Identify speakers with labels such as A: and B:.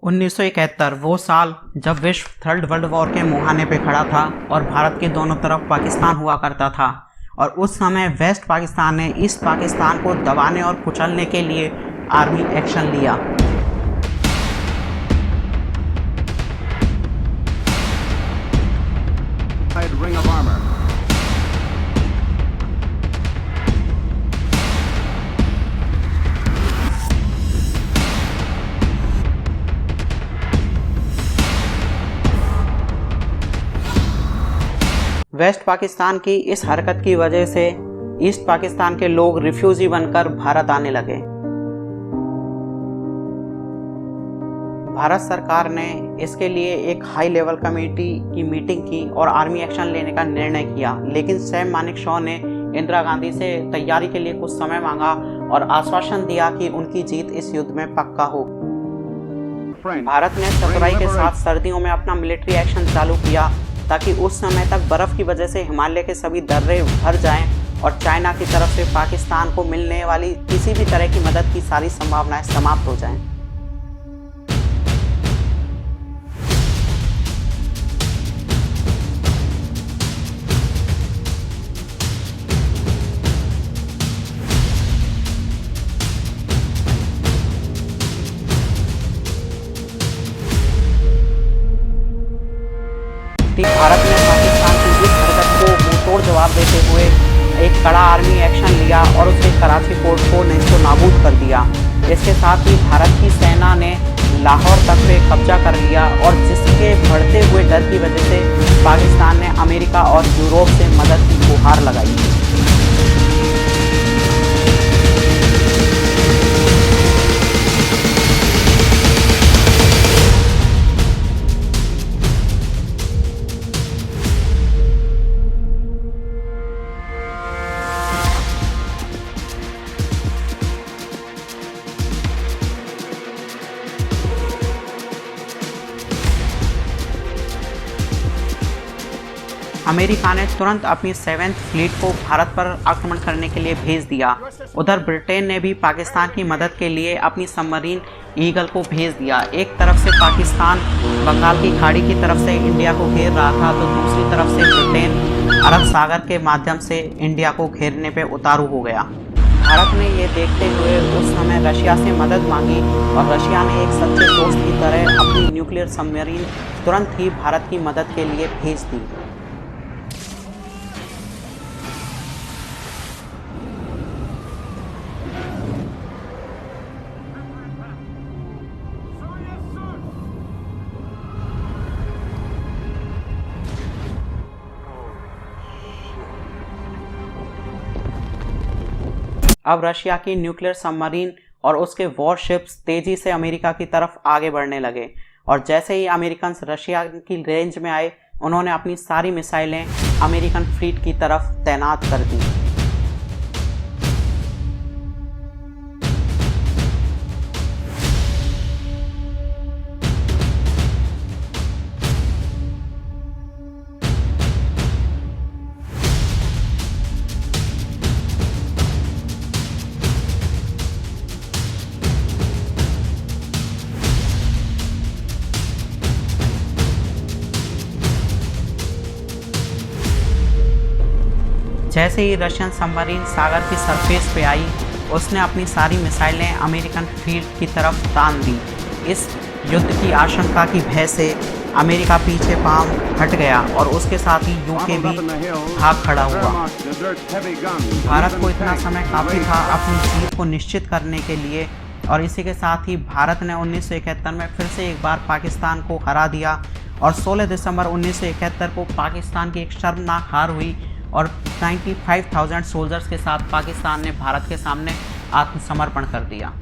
A: 1971 वो साल जब विश्व थर्ड वर्ल्ड वॉर के मुहाने पे खड़ा था और भारत के दोनों तरफ पाकिस्तान हुआ करता था। और उस समय वेस्ट पाकिस्तान ने ईस्ट पाकिस्तान को दबाने और कुचलने के लिए आर्मी एक्शन लिया।
B: Ring of armor.
A: West Pakistan की इस हरकत की वजह से ईस्ट पाकिस्तान के लोग रिफ्यूजी बनकर भारत आने लगे। भारत सरकार ने इसके लिए एक हाई लेवल कमेटी की मीटिंग की और आर्मी एक्शन लेने का निर्णय किया, लेकिन सैम मानेकशॉ ने इंदिरा गांधी से तैयारी के लिए कुछ समय मांगा और आश्वासन दिया कि उनकी जीत इस युद्ध में पक्का हो। भारत ने चतुराई के साथ सर्दियों में अपना मिलिट्री एक्शन चालू किया ताकि उस समय तक बर्फ की वजह से हिमालय के सभी दर्रे भर जाएं और चाइना की तरफ से पाकिस्तान को मिलने वाली किसी भी तरह की मदद की सारी संभावनाएं समाप्त हो जाएं। भारत ने पाकिस्तान की इस हरकत को मुंहतोड़ जवाब देते हुए एक कड़ा आर्मी एक्शन लिया और उसके कराची पोर्ट को नेस्तनाबूद कर दिया। इसके साथ ही भारत की सेना ने लाहौर तक पे कब्जा कर लिया और जिसके बढ़ते हुए डर की वजह से पाकिस्तान ने अमेरिका और यूरोप से मदद की गुहार लगाई। अमेरिका ने तुरंत अपनी 7th फ्लीट को भारत पर आक्रमण करने के लिए भेज दिया। उधर ब्रिटेन ने भी पाकिस्तान की मदद के लिए अपनी सबमरीन ईगल को भेज दिया। एक तरफ से पाकिस्तान बंगाल की खाड़ी की तरफ से इंडिया को घेर रहा था, तो दूसरी तरफ से ब्रिटेन अरब सागर के माध्यम से इंडिया को घेरने पे उतारू हो गया। भारत ने ये देखते हुए उस समय रशिया से मदद मांगी और रशिया ने एक सच्चे दोस्त की तरह अपनी न्यूक्लियर सबमरीन तुरंत ही भारत की मदद के लिए भेज दी। अब रशिया की न्यूक्लियर सबमरीन और उसके वॉरशिप्स तेजी से अमेरिका की तरफ आगे बढ़ने लगे और जैसे ही अमेरिकन रशिया की रेंज में आए, उन्होंने अपनी सारी मिसाइलें अमेरिकन फ्लीट की तरफ तैनात कर दी। जैसे ही रशियन सबमरीन सागर की सरफेस पे आई, उसने अपनी सारी मिसाइलें अमेरिकन फ्लीट की तरफ तान दी। इस युद्ध की आशंका की भय से अमेरिका पीछे पांव हट गया और उसके साथ ही यूके भी भाग खड़ा हुआ। भारत को इतना समय काफ़ी था अपनी जीत को निश्चित करने के लिए और इसी के साथ ही भारत ने 1971 में फिर से एक बार पाकिस्तान को हरा दिया और 16 दिसंबर 1971 को पाकिस्तान की एक शर्मनाक हार हुई और 95,000 सोल्जर्स के साथ पाकिस्तान ने भारत के सामने आत्मसमर्पण कर दिया।